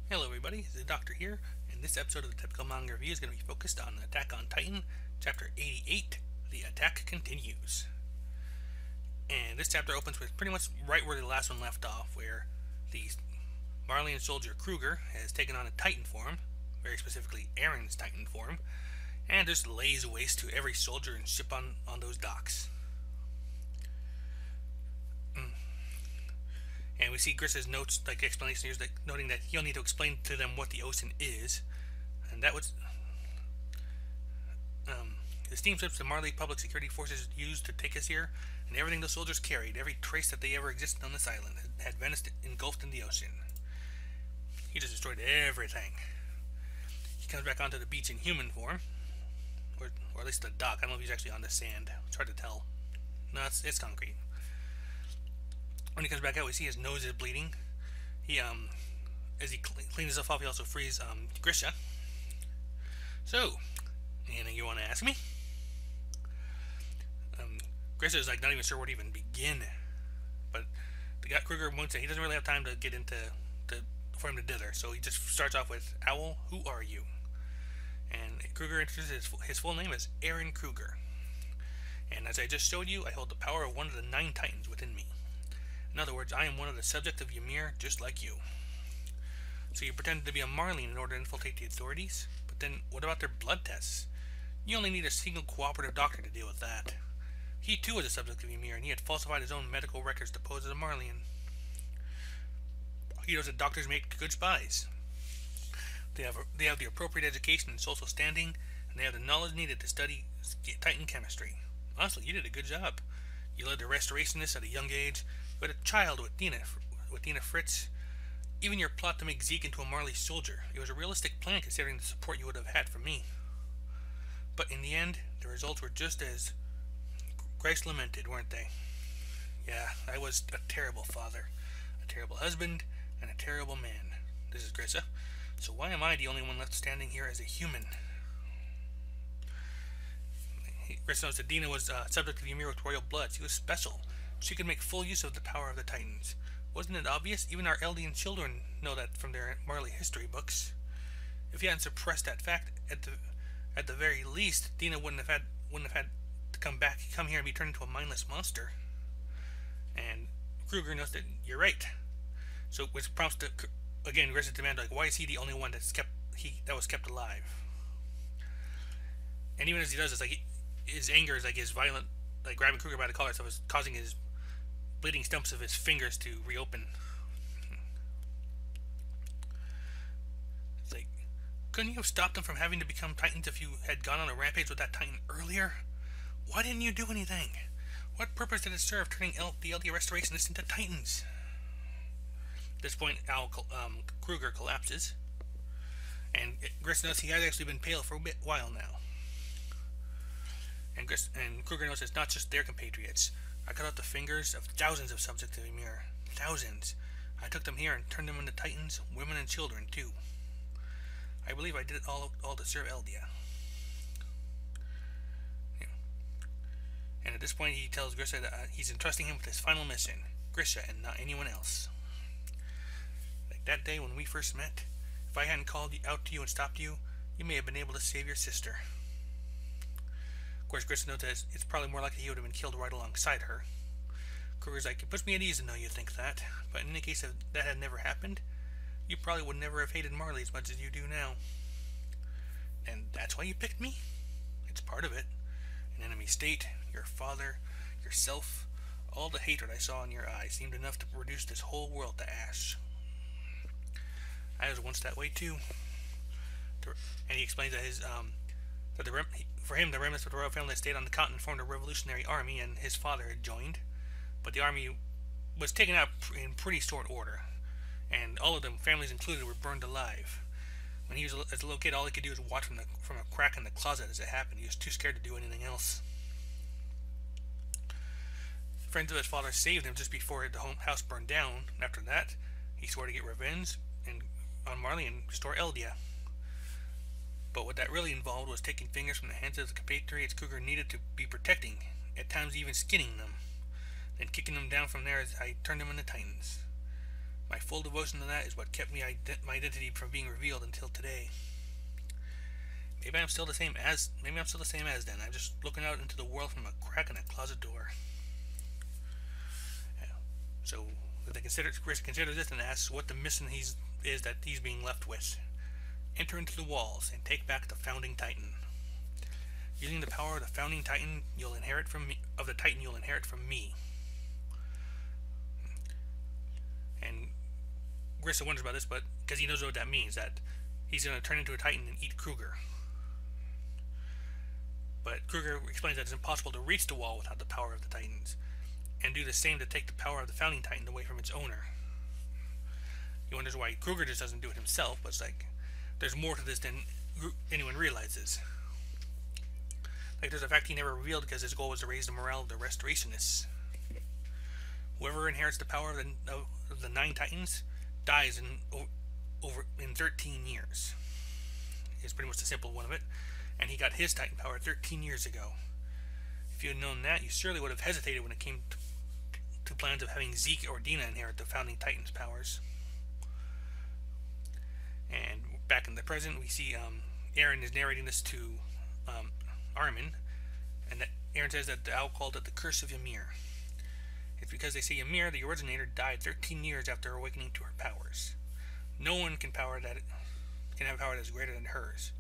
Hello everybody, Zeidoktor here, and this episode of the Typical Manga Review is going to be focused on Attack on Titan, Chapter 88, The Attack Continues. And this chapter opens with pretty much right where the last one left off, where the Marleyan soldier Kruger has taken on a Titan form, very specifically Aaron's Titan form, and just lays waste to every soldier and ship on those docks. And we see Grissa's notes, like explanation here, noting that he'll need to explain to them what the ocean is. And that was the steam ships the Marley Public Security Forces used to take us here, and everything the soldiers carried, every trace that they ever existed on this island, had vanished, engulfed in the ocean. He just destroyed everything. He comes back onto the beach in human form, or at least the dock. I don't know if he's actually on the sand. It's hard to tell. No, it's concrete. When he comes back out, we see his nose is bleeding. He, as he cleans himself off, he also frees, Grisha. So, anything you want to ask me? Grisha is, like, not even sure where to even begin. But the guy, Kruger, won't say he doesn't really have time to get into, for him to dither. So he just starts off with, Owl, who are you? And Kruger introduces his full name as Aaron Kruger. And as I just showed you, I hold the power of one of the 9 Titans within me. In other words, I am one of the subjects of Ymir, just like you. So you pretended to be a Marleyan in order to infiltrate the authorities? But then, what about their blood tests? You only need a single cooperative doctor to deal with that. He too was a subject of Ymir, and he had falsified his own medical records to pose as a Marleyan. He knows that doctors make good spies. They have the appropriate education and social standing, and they have the knowledge needed to study Titan chemistry. Honestly, you did a good job. You led the restorationists at a young age. You had a child with Dina Fritz. Even your plot to make Zeke into a Marley soldier. It was a realistic plan considering the support you would have had from me. But in the end, the results were just as Christ lamented, weren't they? Yeah, I was a terrible father, a terrible husband, and a terrible man. This is Grissa. So why am I the only one left standing here as a human? Grissa knows that Dina was subject to the Ymir with royal blood. She was special. She could make full use of the power of the Titans. Wasn't it obvious? Even our Eldian children know that from their Marley history books. If he hadn't suppressed that fact, at the very least, Dina wouldn't have had to come here and be turned into a mindless monster. And Kruger knows that you're right. So, which prompts to again Grissa's demand, like, why is he the only one that was kept alive? And even as he does this, like, his anger is like his violent, like grabbing Kruger by the collar, so it's causing his bleeding stumps of his fingers to reopen. It's like, couldn't you have stopped them from having to become Titans if you had gone on a rampage with that Titan earlier? Why didn't you do anything? What purpose did it serve turning the LD Restorationists into Titans? At this point, Kruger collapses, and Griss knows he has actually been pale for a while now. And Kruger knows it's not just their compatriots. I cut out the fingers of thousands of subjects of Ymir. Thousands. I took them here and turned them into Titans, women and children, too. I believe I did it all to serve Eldia. Yeah. And at this point, he tells Grisha that he's entrusting him with his final mission. Grisha and not anyone else. Like that day when we first met, if I hadn't called out to you and stopped you, you may have been able to save your sister. Of course, Grisha knows that it's probably more likely he would have been killed right alongside her. Kruger's like, it puts me at ease to know you think that, but in any case, if that had never happened, you probably would never have hated Marley as much as you do now. And that's why you picked me? It's part of it. An enemy state, your father, yourself, all the hatred I saw in your eyes seemed enough to reduce this whole world to ash. I was once that way too. And he explains that for him, the remnants of the royal family that stayed on the continent formed a revolutionary army, and his father had joined. But the army was taken out in pretty short order, and all of them, families included, were burned alive. When he was as a little kid, all he could do was watch from a crack in the closet as it happened. He was too scared to do anything else. Friends of his father saved him just before the house burned down. After that, he swore to get revenge on Marley and restore Eldia. But what that really involved was taking fingers from the hands of the compatriots Kruger needed to be protecting, at times even skinning them, then kicking them down from there as I turned them into Titans. My full devotion to that is what kept my identity from being revealed until today. Maybe I'm still the same as then. I'm just looking out into the world from a crack in a closet door. So Chris considers this and asks what the mission is that he's being left with. Enter into the walls and take back the founding titan. Using the power of the founding titan, you'll inherit from me. And Grissa wonders about this, but because he knows what that means, that he's going to turn into a titan and eat Kruger. But Kruger explains that it's impossible to reach the wall without the power of the titans, and do the same to take the power of the founding titan away from its owner. He wonders why Kruger just doesn't do it himself, but it's like, there's more to this than anyone realizes. Like, there's a fact he never revealed because his goal was to raise the morale of the restorationists. Whoever inherits the power of the 9 titans dies in 13 years. Is pretty much the simple one of it. And he got his titan power 13 years ago. If you had known that, you surely would have hesitated when it came to plans of having Zeke or Dina inherit the founding titan's powers. And back in the present, we see Aaron is narrating this to Armin, and that Aaron says that the owl called it the curse of Ymir. It's because they say Ymir, the originator, died 13 years after awakening to her powers. No one can have power that is greater than hers.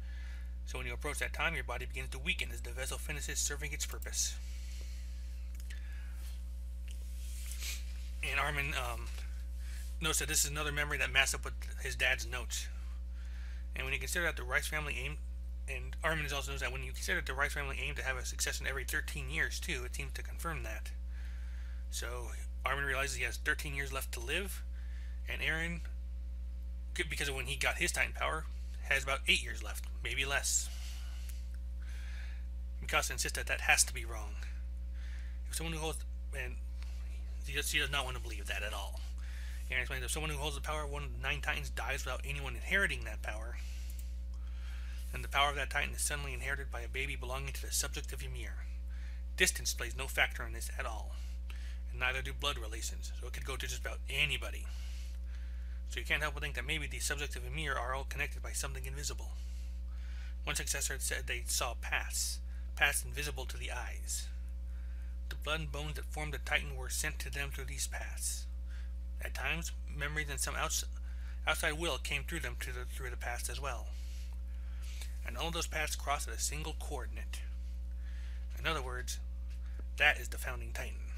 So when you approach that time, your body begins to weaken as the vessel finishes serving its purpose. And Armin notes that this is another memory that matches up with his dad's notes. And when you consider that the Rice family aimed, and Armin also knows that when you consider that the Rice family aimed to have a succession every 13 years too, it seems to confirm that. So Armin realizes he has 13 years left to live, and Aaron, because of when he got his Titan power, has about 8 years left, maybe less. Mikasa insists that has to be wrong. If someone who holds, and she does not want to believe that at all. Aaron explains if someone who holds the power of one of the 9 Titans dies without anyone inheriting that power, then the power of that Titan is suddenly inherited by a baby belonging to the subject of Ymir. Distance plays no factor in this at all, and neither do blood relations, so it could go to just about anybody. So you can't help but think that maybe the subjects of Ymir are all connected by something invisible. One successor had said they saw paths invisible to the eyes. The blood and bones that formed the Titan were sent to them through these paths. At times, memories and some outside will came through them through the past as well. And all of those paths crossed at a single coordinate. In other words, that is the founding Titan.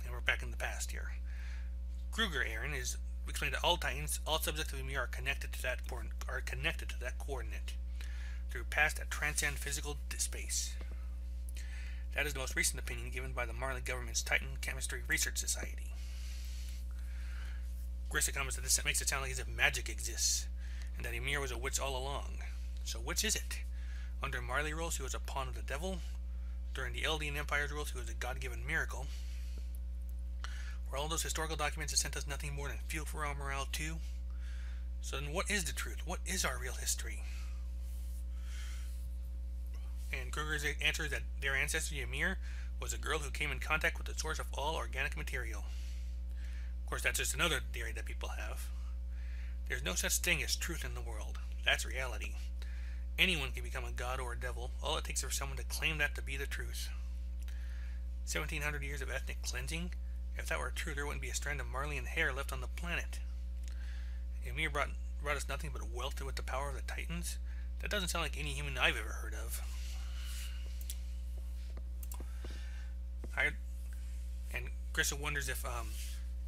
And we're back in the past here. Kruger Aaron is explained that all Titans, all subjects of Ymir are connected to that coordinate through paths that transcend physical space. That is the most recent opinion given by the Marley government's Titan Chemistry Research Society. Grissa comments that this makes it sound like as if magic exists, and that Ymir was a witch all along. So which is it? Under Marley rules, he was a pawn of the devil. During the Eldian Empire's rules, he was a god-given miracle. Were all those historical documents that sent us nothing more than fuel for our morale too? So then what is the truth? What is our real history? And Kruger's answer is that their ancestor Ymir was a girl who came in contact with the source of all organic material. Of course, that's just another theory that people have. There's no such thing as truth in the world. That's reality. Anyone can become a god or a devil. All it takes is for someone to claim that to be the truth. 1700 years of ethnic cleansing? If that were true, there wouldn't be a strand of Marleyan hair left on the planet. Ymir brought us nothing but wealth with the power of the Titans? That doesn't sound like any human I've ever heard of. And Grissa wonders if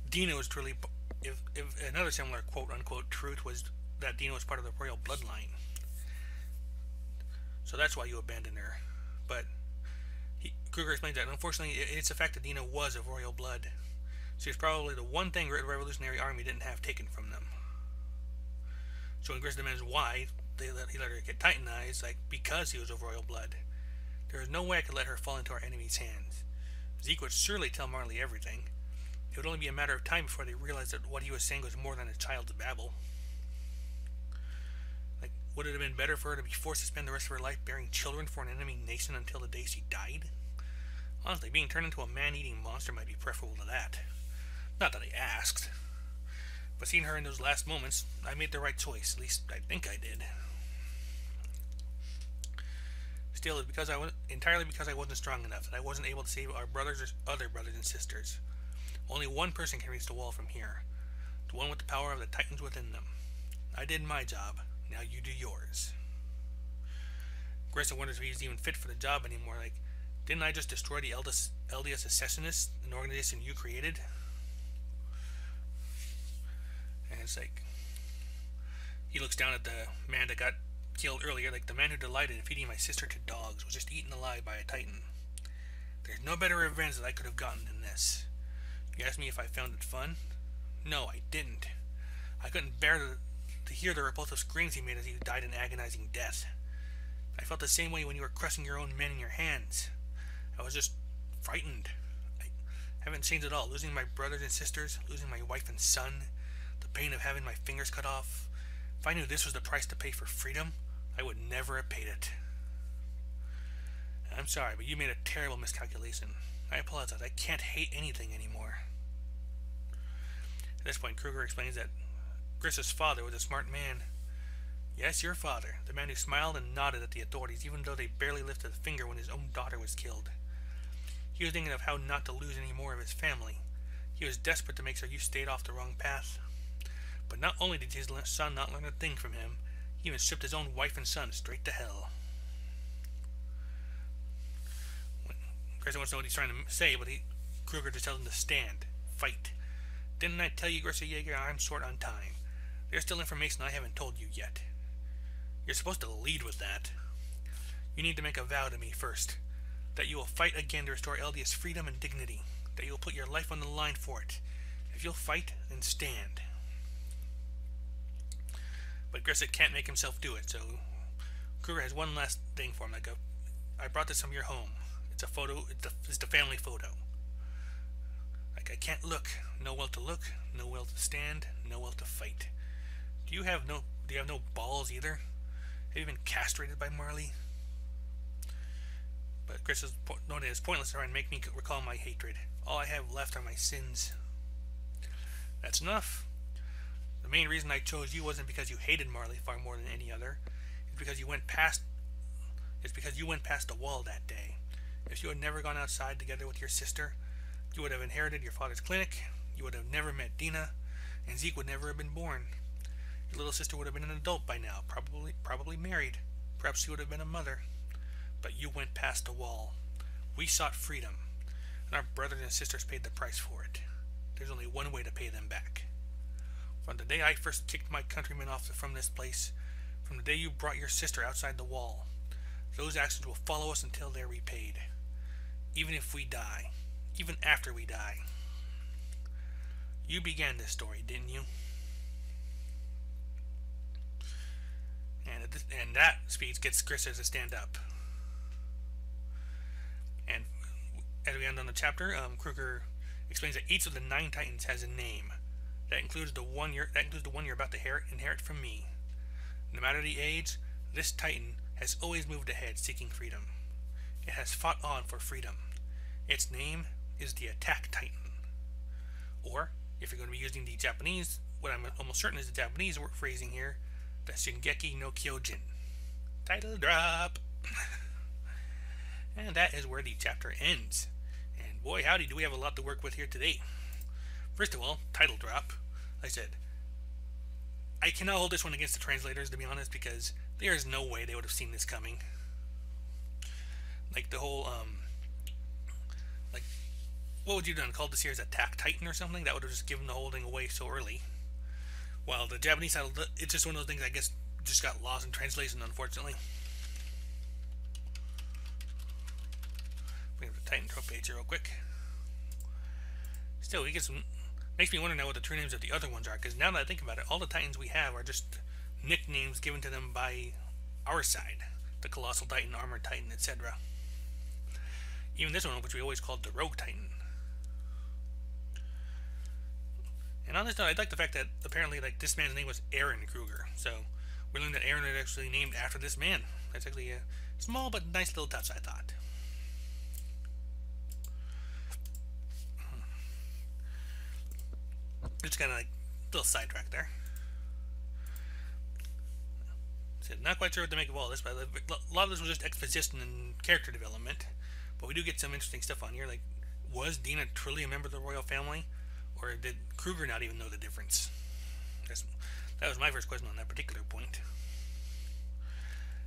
Dina was truly, if another similar quote-unquote truth was that Dina was part of the royal bloodline. So that's why you abandoned her. But Kruger explains that unfortunately it's the fact that Dina was of royal blood. She was probably the one thing the Revolutionary Army didn't have taken from them. So when Grissa demands why he let her get Titanized, like because he was of royal blood, there is no way I could let her fall into our enemy's hands. Zeke would surely tell Marley everything. It would only be a matter of time before they realized that what he was saying was more than a child's babble. Like, would it have been better for her to be forced to spend the rest of her life bearing children for an enemy nation until the day she died? Honestly, being turned into a man-eating monster might be preferable to that. Not that I asked. But seeing her in those last moments, I made the right choice. At least I think I did. Still, it's entirely because I wasn't strong enough that I wasn't able to save our brothers or other brothers and sisters. Only one person can reach the wall from here. The one with the power of the titans within them. I did my job. Now you do yours. Grayson wonders if he's even fit for the job anymore. Like, didn't I just destroy the LDS Assassinists, an organization you created? And it's like, he looks down at the man that got killed earlier, like the man who delighted in feeding my sister to dogs was just eaten alive by a titan. There's no better revenge that I could have gotten than this. You asked me if I found it fun? No, I didn't. I couldn't bear to hear the repulsive screams he made as he died an agonizing death. I felt the same way when you were crushing your own men in your hands. I was just frightened. I haven't changed at all. Losing my brothers and sisters, losing my wife and son, the pain of having my fingers cut off. If I knew this was the price to pay for freedom, I would never have paid it. I'm sorry, but you made a terrible miscalculation. I apologize. I can't hate anything anymore. At this point, Kruger explains that Grissa's father was a smart man. Yes, your father, the man who smiled and nodded at the authorities even though they barely lifted a finger when his own daughter was killed. He was thinking of how not to lose any more of his family. He was desperate to make sure you stayed off the wrong path. But not only did his son not learn a thing from him, he even shipped his own wife and son straight to hell. Grayson wants to know what he's trying to say, but Kruger just tells him to stand. Fight. Didn't I tell you, Grissa Yeager, I'm short on time. There's still information I haven't told you yet. You're supposed to lead with that. You need to make a vow to me first. That you will fight again to restore LDS freedom and dignity. That you will put your life on the line for it. If you'll fight, then stand. But Grissa can't make himself do it, so Kruger has one last thing for him. Like, I brought this from your home. It's a photo. It's the family photo. Like, I can't look. No will to look. No will to stand. No will to fight. Do you have no balls either? Have you been castrated by Marley? But Grissa's note is pointless to try and make me recall my hatred. All I have left are my sins. That's enough. The main reason I chose you wasn't because you hated Marley far more than any other. It's because you went past the wall that day. If you had never gone outside together with your sister, you would have inherited your father's clinic, you would have never met Dina, and Zeke would never have been born. Your little sister would have been an adult by now, probably married. Perhaps she would have been a mother. But you went past the wall. We sought freedom, and our brothers and sisters paid the price for it. There's only one way to pay them back. From the day I first kicked my countrymen off from this place, from the day you brought your sister outside the wall, those actions will follow us until they're repaid. Even if we die. Even after we die. You began this story, didn't you? And that speech gets Grissa to stand up. And as we end on the chapter, Kruger explains that each of the 9 Titans has a name. That includes the one you're about to inherit from me. No matter the age, this Titan has always moved ahead, seeking freedom. It has fought on for freedom. Its name is the Attack Titan. Or, if you're going to be using the Japanese, what I'm almost certain is the Japanese phrasing here, the Shingeki no Kyojin. Title drop! And that is where the chapter ends. And boy howdy, do we have a lot to work with here today. First of all, title drop. Like I said, I cannot hold this one against the translators, to be honest, because there is no way they would have seen this coming. Like the whole, like, what would you have done? Called the series Attack Titan or something? That would have just given the whole thing away so early. While the Japanese title, it's just one of those things I guess just got lost in translation, unfortunately. We have the Titan trope page here real quick. Still, makes me wonder now what the true names of the other ones are, because now that I think about it, all the Titans we have are just nicknames given to them by our side. The Colossal Titan, Armored Titan, etc. Even this one, which we always called the Rogue Titan. And on this note, I like the fact that apparently, like, this man's name was Aaron Kruger. So we learned that Aaron is actually named after this man. That's actually a small but nice little touch, I thought. Just kind of like little sidetrack there. So not quite sure what to make of all this, but a lot of this was just exposition and character development. But we do get some interesting stuff on here, like, was Dina truly a member of the royal family? Or did Kruger not even know the difference? That was my first question on that particular point.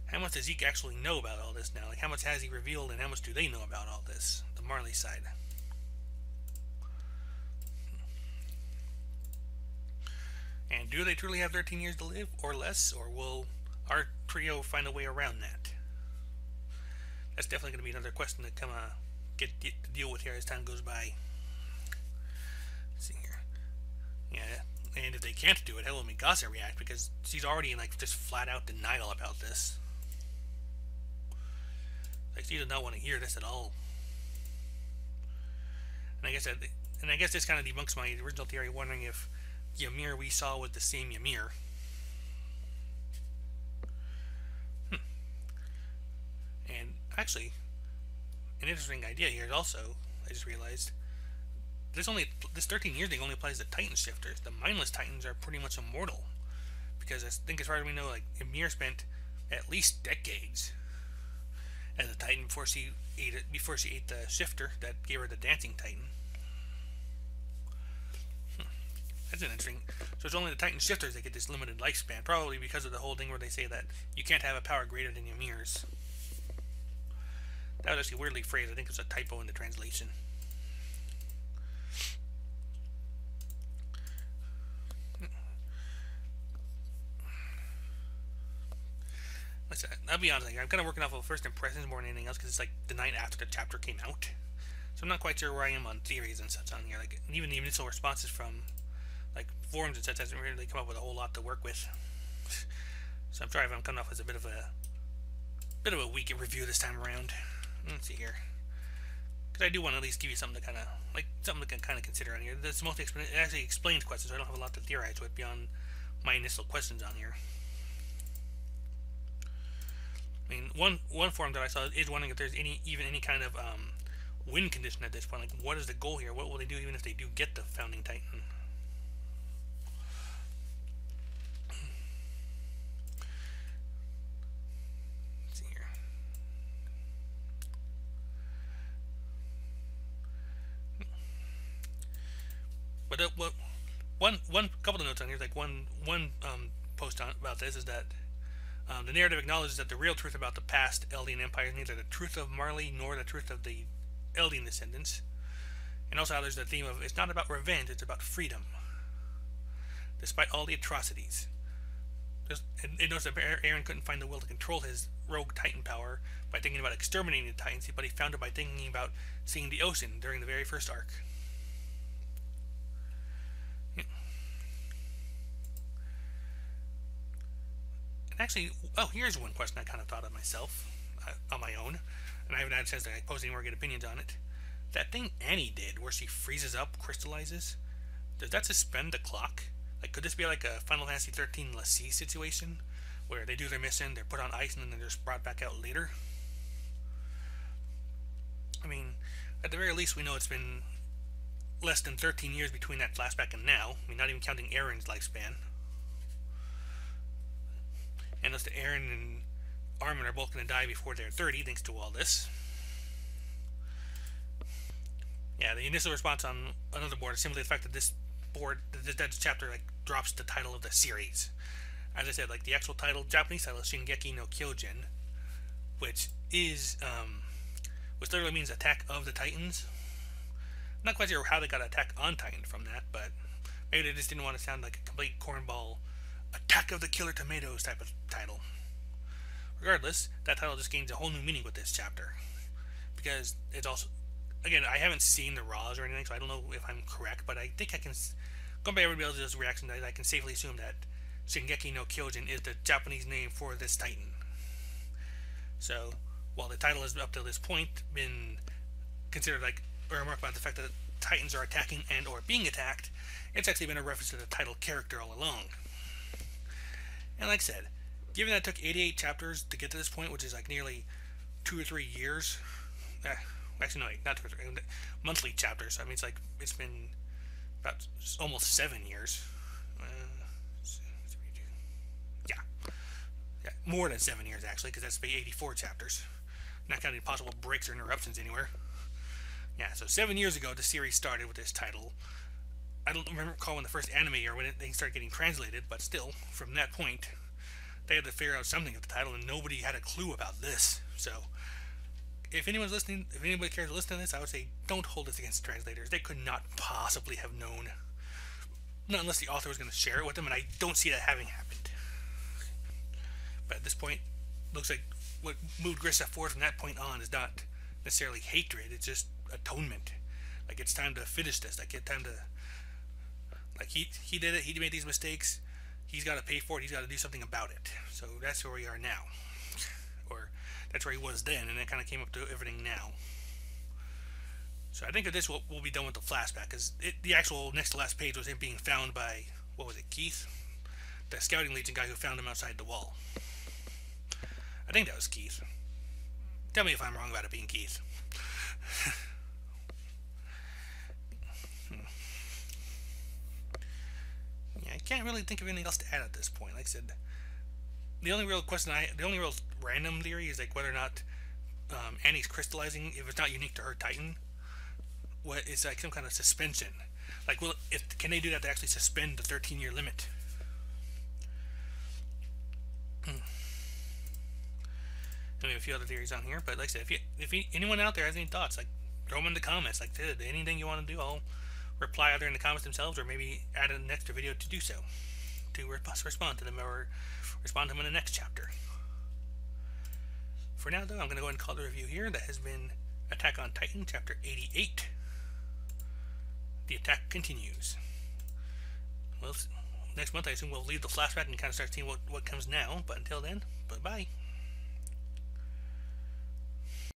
How much does Zeke actually know about all this now? Like, how much has he revealed, and how much do they know about all this? The Marley side. And do they truly have 13 years to live, or less? Or will our trio find a way around that? That's definitely going to be another question to get to deal with here as time goes by. Let's see here. Yeah, and if they can't do it, how will Mikasa react? Because she's already in, like, just flat out denial about this. Like, she does not want to hear this at all. And I guess this kind of debunks my original theory, wondering if Ymir we saw was the same Ymir. And actually, an interesting idea here is also, I just realized, this 13 years thing only applies to Titan shifters. The mindless Titans are pretty much immortal, because I think, as far as we know, like, Ymir spent at least decades as a Titan before she ate the shifter that gave her the dancing Titan. That's interesting. So it's only the Titan shifters that get this limited lifespan, probably because of the whole thing where they say that you can't have a power greater than Ymir's. That was actually weirdly phrased. I think it's a typo in the translation. I'll be honest, I'm kind of working off of first impressions more than anything else, because it's like the night after the chapter came out. So I'm not quite sure where I am on theories and such on here. Like, even the initial responses from, like, forums and such hasn't really come up with a whole lot to work with. So I'm sorry if I'm coming off as a bit of a weak review this time around. Let's see here, because I do want to at least give you something to kind of consider on here. This mostly it actually explains questions, so I don't have a lot to theorize with beyond my initial questions on here. I mean, one forum that I saw is wondering if there's even any kind of win condition at this point. Like, what is the goal here? What will they do even if they do get the founding Titan? Let's see here. But one couple of notes on here. Like one post about this is that the narrative acknowledges that the real truth about the past Eldian Empire is neither the truth of Marley nor the truth of the Eldian descendants. And also how there's the theme of, it's not about revenge, it's about freedom. Despite all the atrocities. It notes that Eren couldn't find the will to control his rogue Titan power by thinking about exterminating the Titans, but he found it by thinking about seeing the ocean during the very first arc. Actually, here's one question I kind of thought of myself, on my own, and I haven't had a chance to post any more good opinions on it. That thing Annie did, where she freezes up, crystallizes, does that suspend the clock? Like, could this be like a Final Fantasy 13 Lassie situation, where they do their mission, they're put on ice, and then they're just brought back out later? I mean, at the very least, we know it's been less than 13 years between that flashback and now. I mean, not even counting Eren's lifespan. And thus Eren and Armin are both going to die before they're 30, thanks to all this. Yeah, the initial response on another board is simply the fact that this chapter, like, drops the title of the series. As I said, like, the actual title, Japanese title, is Shingeki no Kyojin, which literally means Attack of the Titans. I'm not quite sure how they got Attack on Titan from that, but maybe they just didn't want to sound like a complete cornball Attack of the Killer Tomatoes type of title. Regardless, that title just gains a whole new meaning with this chapter, because it's also, again, I haven't seen the Raws or anything, so I don't know if I'm correct, but I think I can, going by everybody else's reaction, I can safely assume that Shingeki no Kyojin is the Japanese name for this Titan. So, while the title has up to this point been considered like a remark about the fact that Titans are attacking and or being attacked, it's actually been a reference to the title character all along. And like I said, given that it took 88 chapters to get to this point, which is like nearly 2 or 3 years, actually no, not 2 or 3, monthly chapters, I mean, it's been about almost 7 years, Yeah. Yeah, more than 7 years actually, because that's 84 chapters. Not counting possible breaks or interruptions anywhere. Yeah, so 7 years ago the series started with this title. I don't recall when the first anime or when they started getting translated, but still, from that point, they had to figure out something with the title, and nobody had a clue about this. So, if anyone's listening, if anybody cares to listen to this, I would say don't hold this against translators. They could not possibly have known, not unless the author was going to share it with them, and I don't see that having happened. But at this point, looks like what moved Grissa forward from that point on is not necessarily hatred, it's just atonement. Like, it's time to finish this. Like, it's time to, like, he did it, he made these mistakes, he's got to pay for it, he's got to do something about it. So that's where we are now. Or that's where he was then, and it kind of came up to everything now. So I think that this will be done with the flashback, because the actual next to last page was him being found by, what was it, Keith? The Scouting Legion guy who found him outside the wall. I think that was Keith. Tell me if I'm wrong about it being Keith. Yeah, I can't really think of anything else to add at this point. Like I said, the only real random theory is like whether or not Annie's crystallizing, if it's not unique to her Titan, what it's like some kind of suspension. Like, well, can they do that to actually suspend the 13-year limit? We have a few other theories on here, but like I said, if anyone out there has any thoughts, like, throw them in the comments. Like, anything you want to do, I'll reply either in the comments themselves or maybe add an extra video to do so, to respond to them or respond to them in the next chapter. For now, though, I'm going to go ahead and call the review here. That has been Attack on Titan, Chapter 88. The attack continues. Well, next month I assume we'll leave the flashback and kind of start seeing what comes now, but until then, bye-bye.